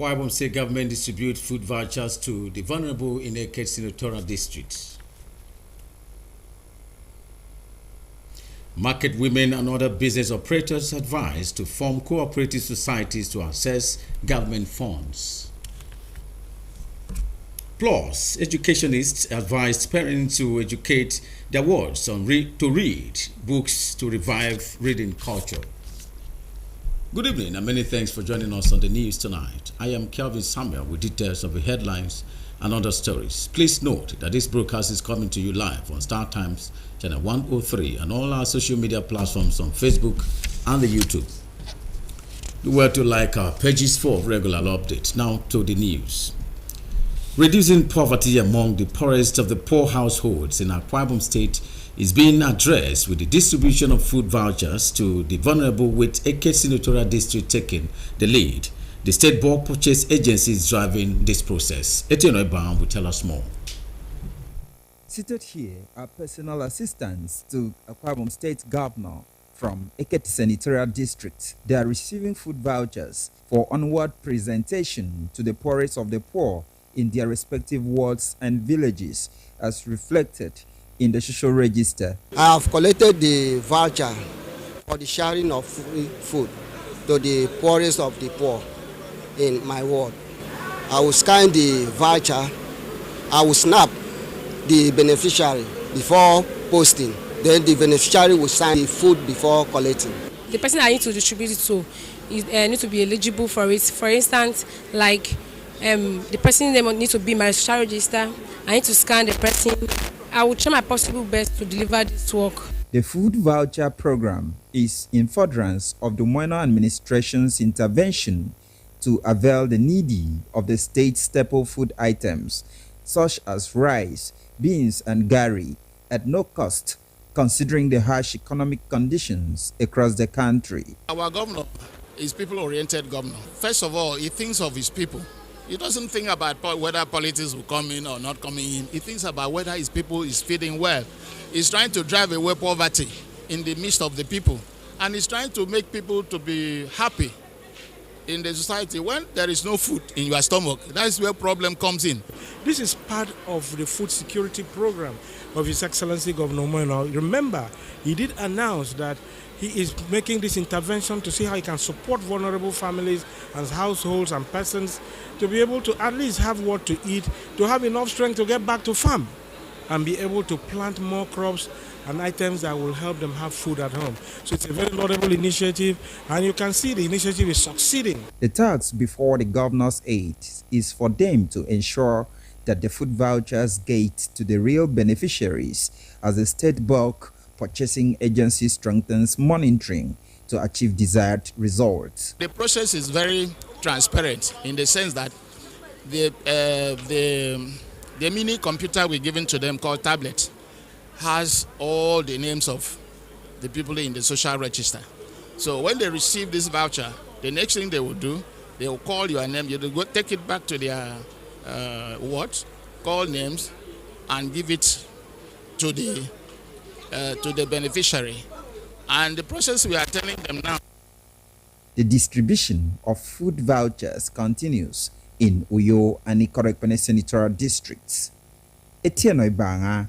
Akwa Ibom State government distribute food vouchers to the vulnerable in Eket Senatorial District. Market women and other business operators advised to form cooperative societies to access government funds. Plus, educationists advised parents to educate their wards on to read books to revive reading culture. Good evening and many thanks for joining us on the news tonight. I am Kelvin Samuel with details of the headlines and other stories. Please note that this broadcast is coming to you live on Star Times Channel 103 and all our social media platforms on Facebook and the YouTube. Do well to like our pages for regular updates. Now to the news. Reducing poverty among the poorest of the poor households in Akwa Ibom State is being addressed with the distribution of food vouchers to the vulnerable, with Eket Senatorial District taking the lead. The State Bulk Purchase Agency is driving this process. Etienne Oibam will tell us more. Seated here are personal assistants to Akwa Ibom State Governor from Eket Senatorial District. They are receiving food vouchers for onward presentation to the poorest of the poor in their respective wards and villages, as reflected in the social register. I have collected the voucher for the sharing of free food to the poorest of the poor in my ward. I will scan the voucher, I will snap the beneficiary before posting, then the beneficiary will sign the food before collecting. The person I need to distribute it to need to be eligible for it. For instance, like the person needs to be in my social register. I need to scan the person. I will try my possible best to deliver this work. The food voucher program is in furtherance of the minor administration's intervention to avail the needy of the state's staple food items such as rice, beans and gari at no cost, considering the harsh economic conditions across the country. Our governor is people-oriented governor. First of all, he thinks of his people. He doesn't think about whether politics will come in or not coming in. He thinks about whether his people is feeding well. He's trying to drive away poverty in the midst of the people. And he's trying to make people to be happy in the society. When there is no food in your stomach, that's where problem comes in. This is part of the food security program of His Excellency Governor Moeno. Remember, he did announce that he is making this intervention to see how he can support vulnerable families and households and persons to be able to at least have what to eat, to have enough strength to get back to farm and be able to plant more crops and items that will help them have food at home. So it's a very laudable initiative, and you can see the initiative is succeeding. The task before the governor's aid is for them to ensure that the food vouchers get to the real beneficiaries as the State Bulk Purchasing Agency strengthens monitoring to achieve desired results. The process is very transparent in the sense that the mini computer we're giving to them called tablet has all the names of the people in the social register. So when they receive this voucher, the next thing they will do, they will call your name. You will go take it back to their call names, and give it to the beneficiary. And the process we are telling them now. The distribution of food vouchers continues in Uyo and Ikorekpene Senatorial Districts. Etienne Oibam,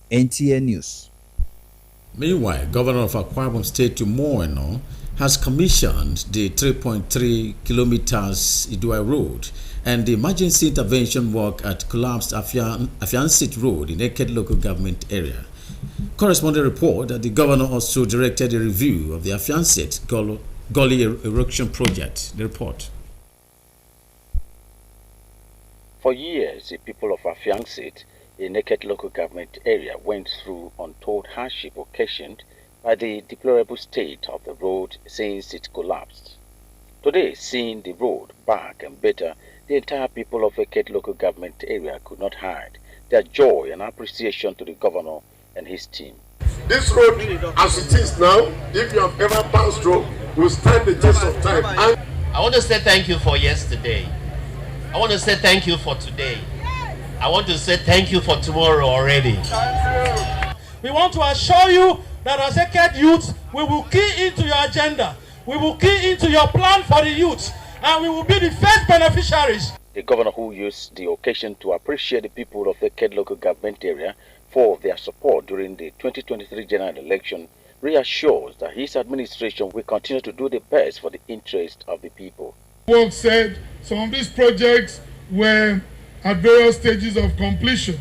NTA News. Meanwhile, Governor of Akwa Ibom State Moeno has commissioned the 3.3 kilometers Idua Road and the emergency intervention work at collapsed Afiansit Road in Eket local government area. Corresponding report that the governor also directed a review of the Afiansit Gully erection project. The report. For years, the people of Afiansit in Eket local government area went through untold hardship occasioned by the deplorable state of the road since it collapsed. Today, seeing the road back and better, the entire people of Eket local government area could not hide their joy and appreciation to the governor and his team. This road, as it is now, if you have ever passed through, will stand the test of time. And I want to say thank you for yesterday. I want to say thank you for today. I want to say thank you for tomorrow already. We want to assure you that as Eket youth, we will key into your agenda. We will key into your plan for the youth. and we will be the first beneficiaries. The governor, who used the occasion to appreciate the people of the Ekete local government area for their support during the 2023 general election, reassures that his administration will continue to do the best for the interest of the people. Work said some of these projects were at various stages of completion,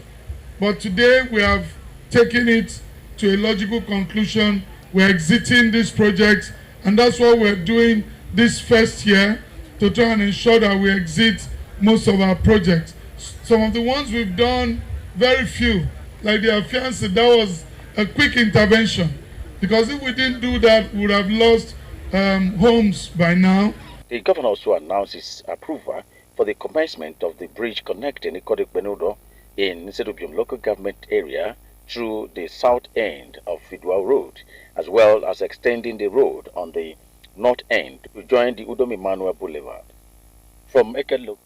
but today we have taken it to a logical conclusion. We're exiting these projects, and that's what we're doing this first year to try and ensure that we exit most of our projects. Some of the ones we've done, very few, like the Afiance, that was a quick intervention, because if we didn't do that, we would have lost homes by now. The governor also announced his approval for the commencement of the bridge connecting Ikot-Ekpenudo in Nsedubium local government area through the south end of Fidwa Road, as well as extending the road on the north end to join the Udom Emmanuel Boulevard. From Ekete,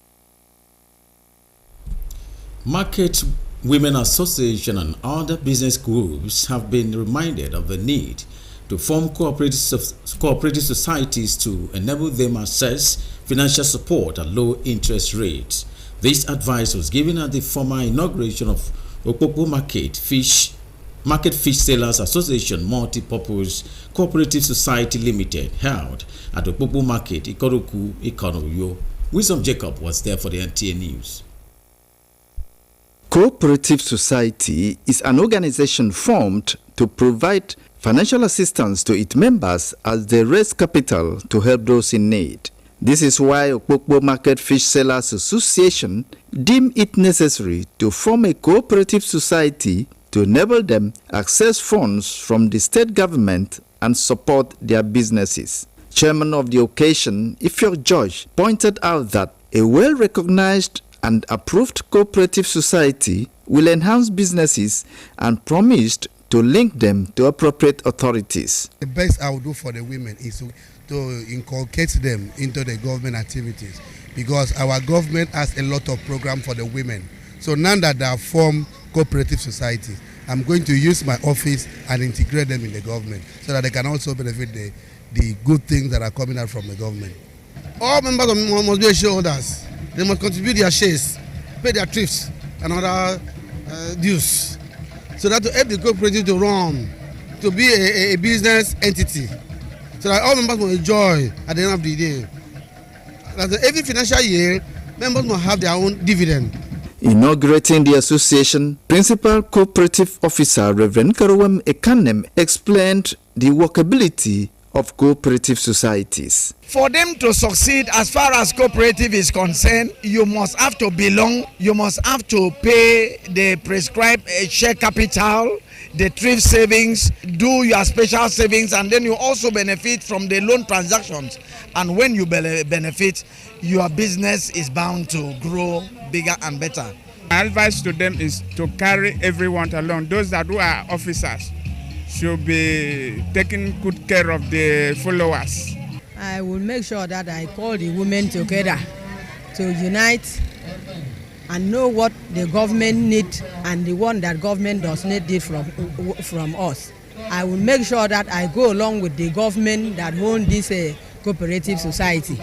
Market Women Association and other business groups have been reminded of the need to form cooperative societies to enable them access financial support at low interest rates. This advice was given at the former inauguration of Okpokpo Market Fish Sellers Association Multi-Purpose Cooperative Society Limited, held at Okpokpo Market, Ikoroku, Ikonoyo. Wisdom Jacob was there for the NTA News. Cooperative Society is an organization formed to provide financial assistance to its members as they raise capital to help those in need. This is why Okpokpo Market Fish Sellers Association deemed it necessary to form a cooperative society to enable them access funds from the state government and support their businesses. Chairman of the occasion, Ifyor George, pointed out that a well-recognized and approved cooperative society will enhance businesses and promised to link them to appropriate authorities. The best I would do for the women is to inculcate them into the government activities, because our government has a lot of programs for the women. So now that they have formed cooperative societies, I'm going to use my office and integrate them in the government so that they can also benefit the good things that are coming out from the government. All members must be shareholders. They must contribute their shares, pay their thrifts and other dues, so that to help the cooperative to run, to be a business entity, so that all members will enjoy at the end of the day. That every financial year, members must have their own dividend. Inaugurating the association, Principal Cooperative Officer Reverend Karuwem Ekanem explained the workability of cooperative societies. For them to succeed as far as cooperative is concerned, you must have to belong, you must have to pay the prescribed share capital, the thrift savings, do your special savings, and then you also benefit from the loan transactions. And when you benefit, your business is bound to grow bigger and better. My advice to them is to carry everyone along. Those that who are officers should be taking good care of the followers. I will make sure that I call the women together to unite and know what the government needs and the one that government does not need from us. I will make sure that I go along with the government that owns this cooperative society.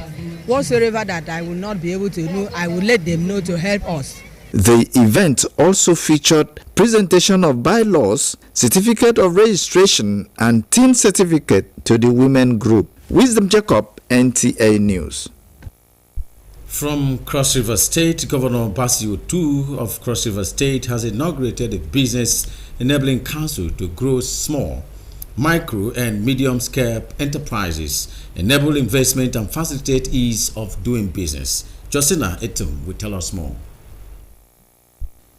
Whatsoever that I will not be able to know, I will let them know to help us. The event also featured presentation of bylaws, certificate of registration, and team certificate to the women group. Wisdom Jacob, NTA News. From Cross River State, Governor Basio II of Cross River State has inaugurated a business enabling council to grow small, micro, and medium-scale enterprises, enable investment, and facilitate ease of doing business. Justina Etum will tell us more.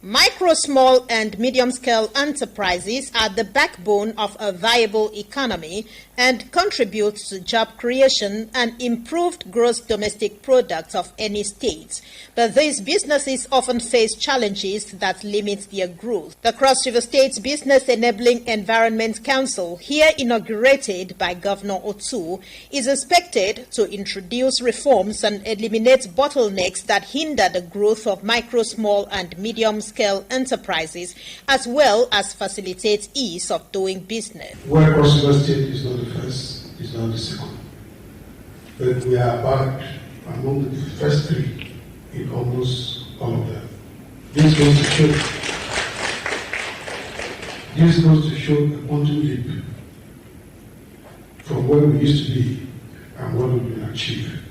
Micro, small, and medium-scale enterprises are the backbone of a viable economy and contribute to job creation and improved gross domestic product of any state. But these businesses often face challenges that limit their growth. The Cross River State Business Enabling Environment Council, here inaugurated by Governor Otu, is expected to introduce reforms and eliminate bottlenecks that hinder the growth of micro, small, and medium-scale enterprises, as well as facilitate ease of doing business. Where Cross River State is not the first, is not the second. But we are back among the first 3 in almost all of them. This goes to show a quantum leap from where we used to be and what we will achieve.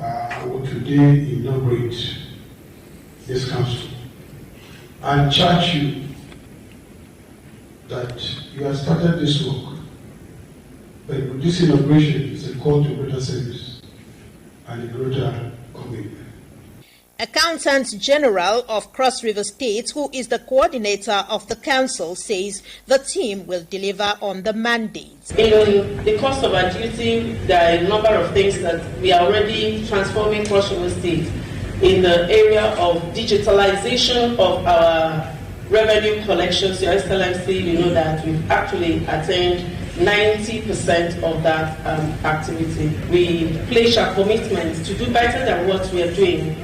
I will today inaugurate this council and charge you that you have started this work, but this inauguration is a call to greater service and a greater commitment. Accountant General of Cross River State, who is the coordinator of the council, says the team will deliver on the mandate. In the course of our duty, there are a number of things that we are already transforming Cross River State in the area of digitalization of our revenue collections. Your Excellency, you know that we've actually attained 90% of that activity. We pledge our commitment to do better than what we are doing.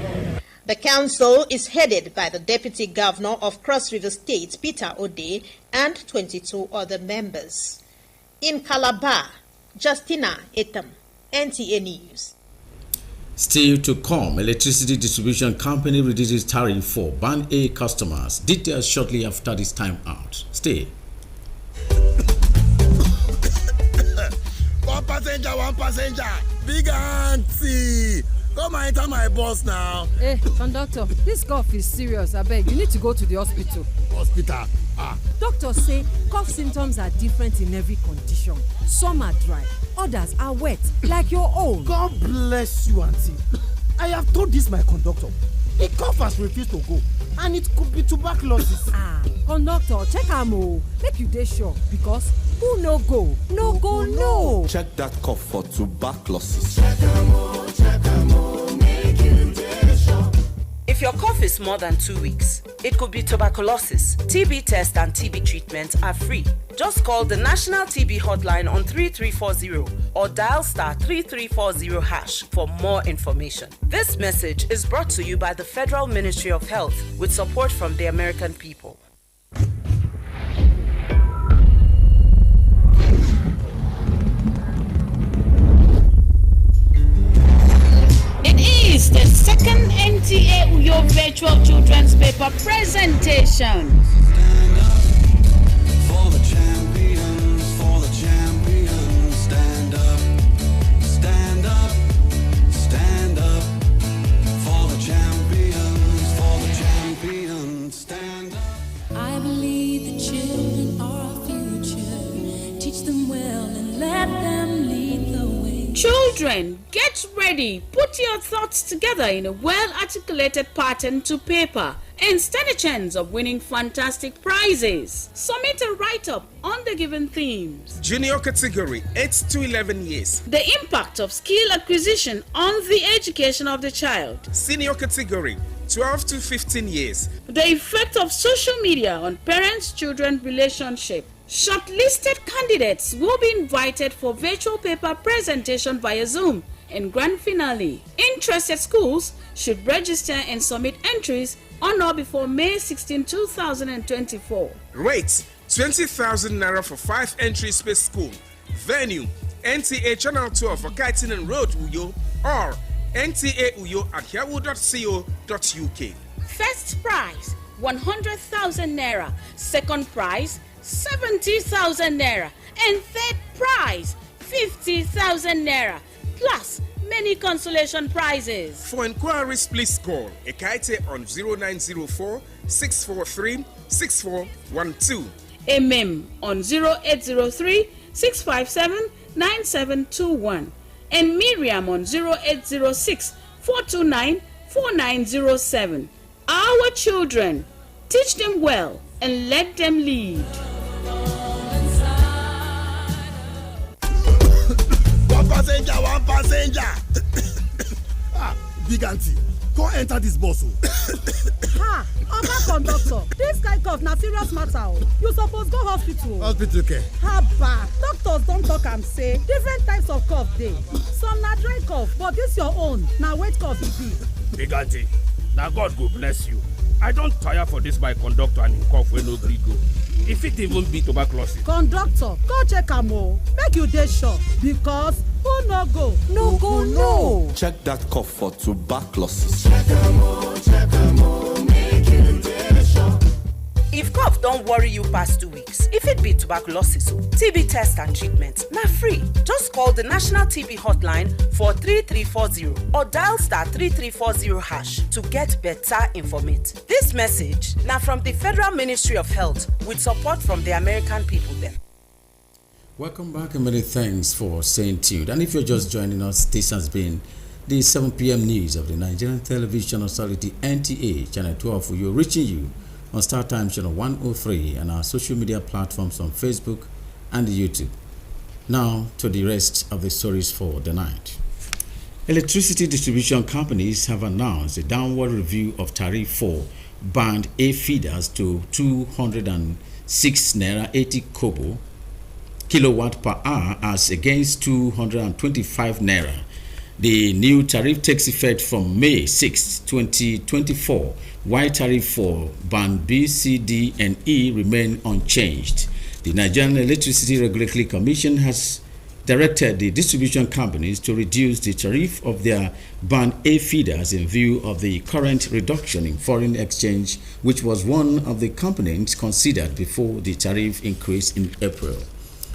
The council is headed by the Deputy Governor of Cross River State, Peter Ode, and 22 other members. In Calabar, Justina Etam, NTA News. Still to come, electricity distribution company reduces tariff for Band A customers. Details shortly after this time out. Stay. One passenger, big auntie. Come and enter my bus now. Hey, conductor, this cough is serious. I beg, you need to go to the hospital. Hospital? Doctors say cough symptoms are different in every condition. Some are dry, others are wet, like your own. God bless you, auntie. I have told this my conductor. The cough has refused to go, and it could be tuberculosis. Conductor, check am o. Make you dey sure, because who no go, no go, no. Check that cough for tuberculosis. If your cough is more than 2 weeks, it could be tuberculosis. TB test and TB treatment are free. Just call the National TB Hotline on 3340 or dial *3340# for more information. This message is brought to you by the Federal Ministry of Health with support from the American people. Is the second NTA Uyo Virtual Children's Paper presentation. Stand up for the champions, stand up, stand up, stand up for the champions, stand up. I believe the children are our future. Teach them well and let them lead the way. Children, get ready. Put your thoughts together in a well-articulated pattern to paper and stand a chance of winning fantastic prizes. Submit a write-up on the given themes. Junior category, 8 to 11 years. The impact of skill acquisition on the education of the child. Senior category, 12 to 15 years. The effect of social media on parents-children relationship. Shortlisted candidates will be invited for virtual paper presentation via Zoom and grand finale. Interested schools should register and submit entries on or before May 16, 2024. Rate 20,000 naira for 5 entries per school. Venue NTA Channel 12 for Kaitinan Road, Uyo, or NTA Uyo at yahoo.co.uk. First prize 100,000 naira. Second prize 70,000 naira, and third prize 50,000 naira, plus many consolation prizes. For inquiries, please call Ekaite on 0904 643 6412. MM on 0803 657 9721, and Miriam on 0806 429 4907. Our children, teach them well and let them lead. One passenger. Big auntie, come enter this bus. Ha! Oga conductor, this kind cough na serious matter. You suppose go hospital. Hospital care. Haba, doctors don talk am say different types of cough dey. Some na dry cough, but this your own na wet cough e be. Big auntie, na God go bless you. I don tire for this my conductor and him cough wey no gree go. e fit even be tuberculosis. Conductor, go check am o, make you dey sure, because who no go know. Check that cough for tuberculosis. Check 'em all, make you dey sure. If cough don't worry you past 2 weeks, if it be tuberculosis, TB test and treatment, na free. Just call the National TB Hotline for 3340 or dial *3340# to get better information. This message now from the Federal Ministry of Health with support from the American people then. Welcome back and many thanks for staying tuned. And if you're just joining us, this has been the 7 p.m. news of the Nigerian Television Authority NTA, Channel 12, for you, reaching you on StarTimes Channel 103 and our social media platforms on Facebook and YouTube. Now to the rest of the stories for the night. Electricity distribution companies have announced a downward review of tariff for Band A feeders to 206 naira 80 kobo kilowatt per hour as against 225 naira. The new tariff takes effect from May 6, 2024, while tariff for Band B, C, D, and E remain unchanged. The Nigerian Electricity Regulatory Commission has directed the distribution companies to reduce the tariff of their Band A feeders in view of the current reduction in foreign exchange, which was one of the components considered before the tariff increase in April.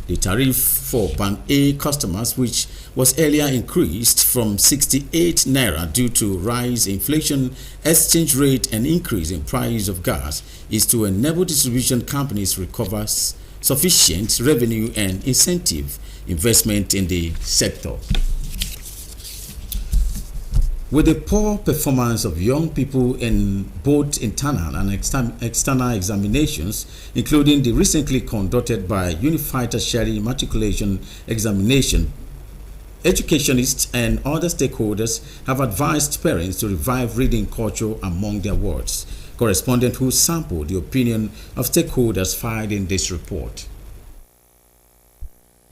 The tariff for Band A customers, which was earlier increased from 68 naira due to rise in inflation, exchange rate, and increase in price of gas, is to enable distribution companies recover sufficient revenue and incentive investment in the sector. With the poor performance of young people in both internal and external examinations, including the recently conducted by Unified Tertiary Matriculation Examination, educationists and other stakeholders have advised parents to revive reading culture among their wards. Correspondent who sampled the opinion of stakeholders filed in this report.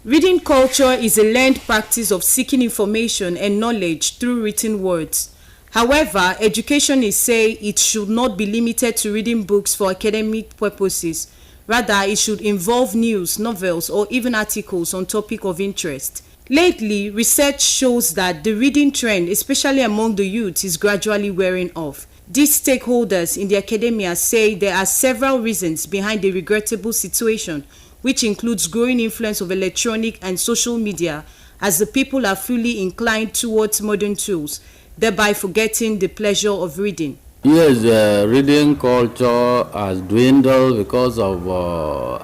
Reading culture is a learned practice of seeking information and knowledge through written words. However, educationists say it should not be limited to reading books for academic purposes. Rather, it should involve news, novels, or even articles on topic of interest. Lately, research shows that the reading trend, especially among the youth, is gradually wearing off. These stakeholders in the academia say there are several reasons behind the regrettable situation, which includes growing influence of electronic and social media as the people are fully inclined towards modern tools, thereby forgetting the pleasure of reading. Yes, reading culture has dwindled because of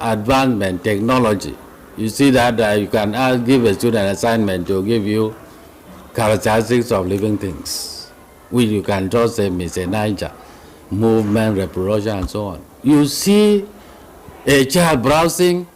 advancement technology. You see that you can give a student assignment to give you characteristics of living things, which you can just say Mr. Niger, movement, reproduction, and so on. You see a child browsing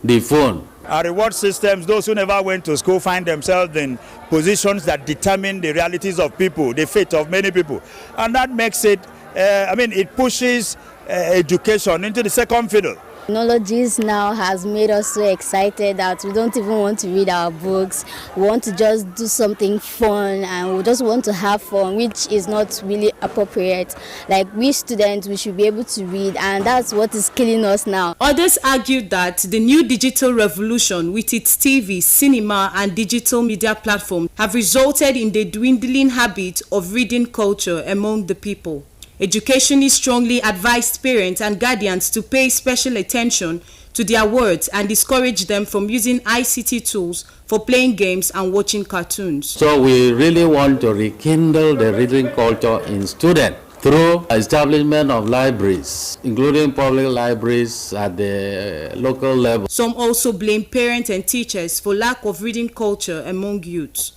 the phone. Our reward systems, those who never went to school find themselves in positions that determine the realities of people, the fate of many people. And that makes it, it pushes education into the second fiddle. Technologies now has made us so excited that we don't even want to read our books. We want to just do something fun and we just want to have fun, which is not really appropriate. Like we students, we should be able to read, and that's what is killing us now. Others argued that the new digital revolution with its TV, cinema, and digital media platforms have resulted in the dwindling habit of reading culture among the people. Educationists strongly advised parents and guardians to pay special attention to their words and discourage them from using ICT tools for playing games and watching cartoons. So we really want to rekindle the reading culture in students through establishment of libraries, including public libraries at the local level. Some also blame parents and teachers for lack of reading culture among youths.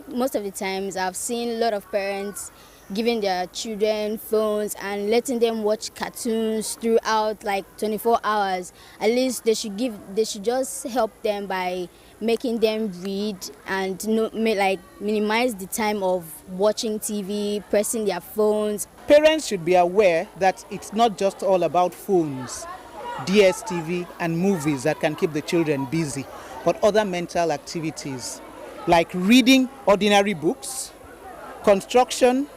Most of the times I've seen a lot of parents giving their children phones and letting them watch cartoons throughout like 24 hours. At least they should just help them by making them read and minimize the time of watching TV, pressing their phones. Parents should be aware that it's not just all about phones, DSTV and movies that can keep the children busy, but other mental activities like reading ordinary books, construction,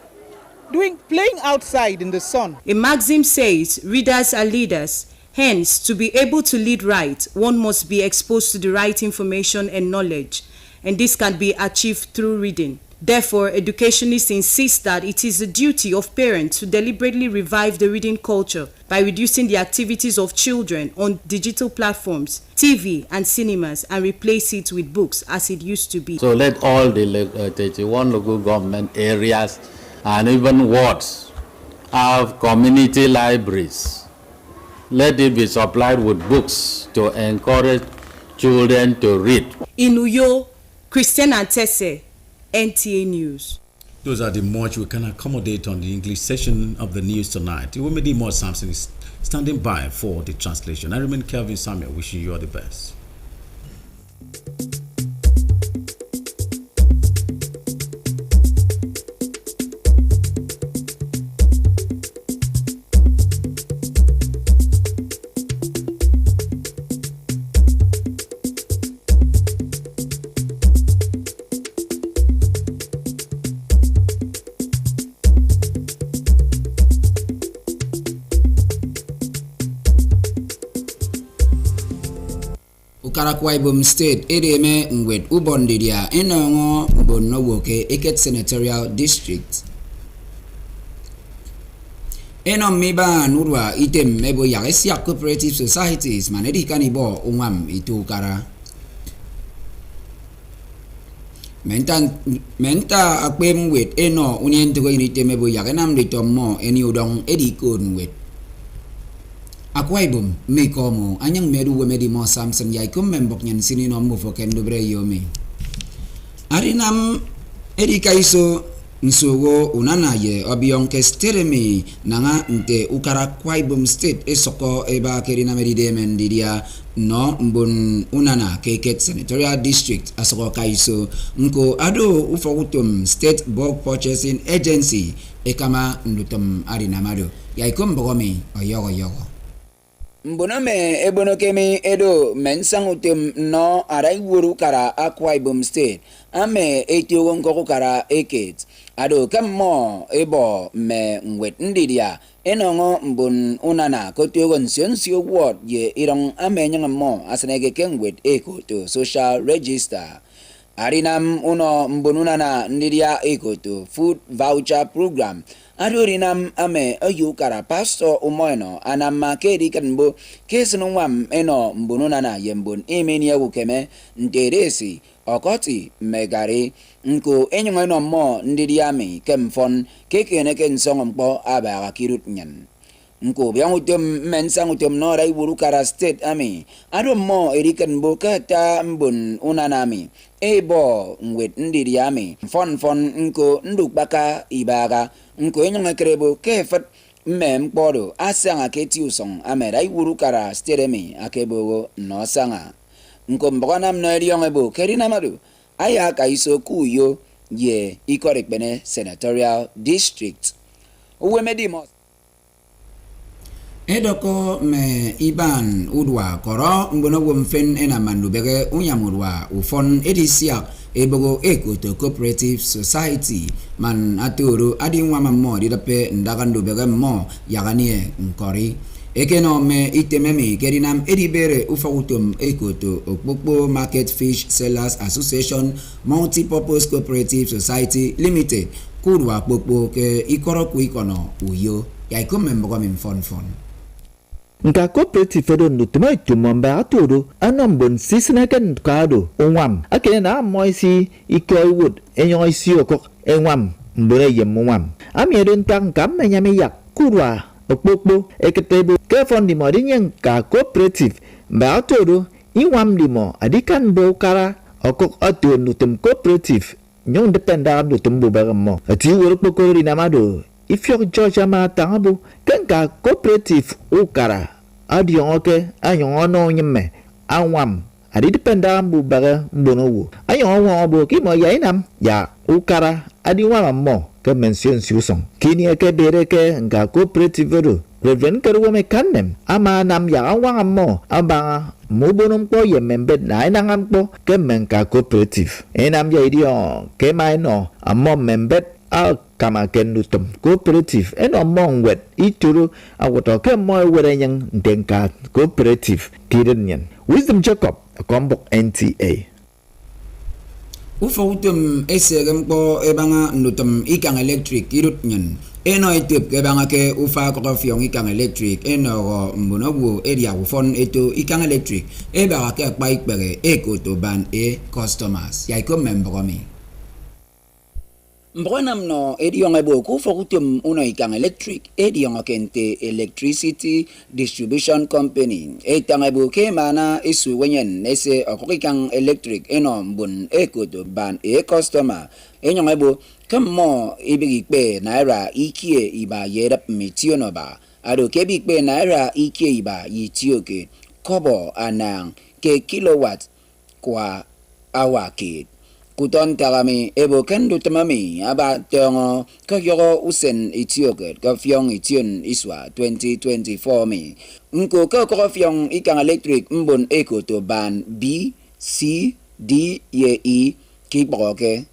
playing outside in the sun. A maxim says, readers are leaders. Hence, to be able to lead right, one must be exposed to the right information and knowledge, and this can be achieved through reading. Therefore, educationists insist that it is the duty of parents to deliberately revive the reading culture by reducing the activities of children on digital platforms, TV and cinemas, and replace it with books as it used to be. So let all the 31 local government areas and even wards have community libraries. Let it be supplied with books to encourage children to read. In Uyo, Christian Antese, NTA News. Those are the much we can accommodate on the English session of the news tonight. Iwemedi Mo Samson is standing by for the translation. I remain Kelvin Samuel, wishing you all the best. Akwa Ibom State edeme ngwet ubondidia enongo ubonnowoke Eket Senatorial District. Enom miba nurwa item mebo yagesia cooperative societies manedi kanibo umam itukara. Menta akwem wet eno unientugo inite mebo yagenam ritomo eni udong edikon wet. Akwa Ibom mikomo anyang medu wemedi Mo Samson yaikum membok nyan sininom mo foken dobre yomi. Arinam edika iso nsogo unana ye obiong kesteremi nanga nte ukara Akwa Ibom State esoko eba kerina medidemen didia no mbon unana Eket Senatorial District asoko kaiso nko ado ufogutum State Bulk Purchasing Agency ekama ndutum arinamado yaikum bogomi oyogo. Mboname ebonokemi edo mensangutum no araiwuru kara Akwa Ibom State ame etiogon koko kara Eket ado kammo ebo me ngwet ndidia enongo mbon unana kotiogon sionsio ward ye irong ame nyangamo asanege kengwet eko to social register. Arinam uno mbonunana ndidia eko to food voucher program. Adurinam ame ayukara pastor umoeno anama kedi kanbo kesunwam eno mbununana yembun imenia wukeme nteresi okoti megari nko enyongeno mo ndidiami kemfon kekene kensongompo aba kirut nyan nko byangutum mensangutum no raiwuru kara state ami ado mo erikan bokata mbun unanami ebo ngwet ndidiami fon nko ndukbaka ibaga nko enyonga krebo kefat mem podo asanga keti usong amera iwuru kara steremi akebo no sanga nko mbonam no eriyongebo kerina madu aya kaiso kuyo ye Ikorik Bene Senatorial District uwemedimo edoko me iban udwa koro mbono womfen ena mandubege unyamurwa ufon edisia ebogo ekoto cooperative society man atoro adinwa mammo didape ndagando bege mo yaganie nkori ekeno me itememi kerinam edibere ufagutum ekoto okpokpo market fish sellers association multi-purpose cooperative society limited kurwa kpokpo ke ikoroku ikono uyo yaikum mbogo mfon Nka cooperative edo nutuma itumombe atodo anombon sisneken kado onwam akene na moisi ikoiwood enyo isi okok enwam mbore yemwam amiedo ntang kammenyame yak kurwa okpokpo eketebo kefon di modinyen ka cooperative mbe atodo inwam dimo adikan bokara okok atu nutum cooperative nyong dependa nutum bobaramo ati worokpoko rinamado ifyok Georgia ma tangabu kenka cooperative ukara adiongoke anyongono nyemme anwam adi dependa mbu baga mbonowo anyongo bo kimo yainam ya ukara adi wamamo ke mention siusong kini eke bereke nga cooperative do reven kerwome kannem ama nam ya awangamo aba mubonom po yemembed na inangam po ke menka cooperative enam ya idio ke maino amo membed kama kenutum cooperative eno mong wet ituru awoto ke moy were yang denka cooperative kirenyen Wisdom Jacob kombok NTA Ufautum esegem po ebanga nutum ikang electric irut nyen eno itip ebanga ke ufa ko fiong ikang electric eno mbonobu area ufon eto ikang electric ebaga ke bike bere eko to ban customers yai ko member mi Mbronam no ediong ebo ku fokutum uno ikang electric ediong kente electricity distribution company etang ebo ke mana isu wenyen ese okikang electric eno mbun eko to ban customer enyong ebo kemo ibigi pe naira ikie iba yerap mitiono ba ado kebig pe naira ikie iba yitioke kobo anang ke kilowatt kwa awake Kuton tarami ebo kendo tamami aba tongo kagyoro usen itioket kafyong ition iswa 2024 mi. Nko kakofyong ikang electric mbon eko to ban B, C, D, E, kibroke.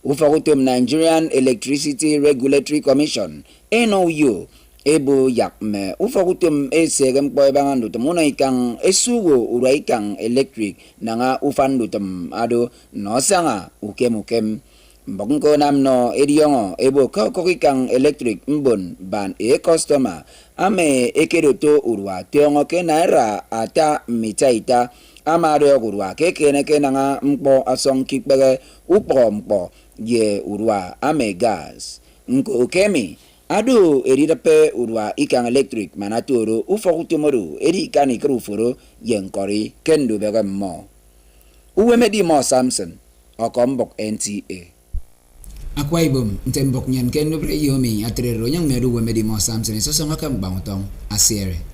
Ufakutum Nigerian Electricity Regulatory Commission, NOU, ebo yakme ufakutum esegem po ebangan dutum una ikang esugo ura ikang electric nanga ufan dutum ado no sanga ukem mbongko namno ediongo ebo ikang electric mbon ban customer ame ekedoto urwa tiongo ke naira ata mitaita amado urwa ke nanga mpo asong kikbege upompo ye urwa ame gas nko kemi Ado eridape urwa ikang electric manaturo ufokutumoru eri kani krufuro yenkori kendo begam mo. Uwemedi mo Samson okombok NTA. Akwaibom ntembok nyan kendo bre yomi atrero yang meru uwemedi mo Samson so songa kambang tong asere.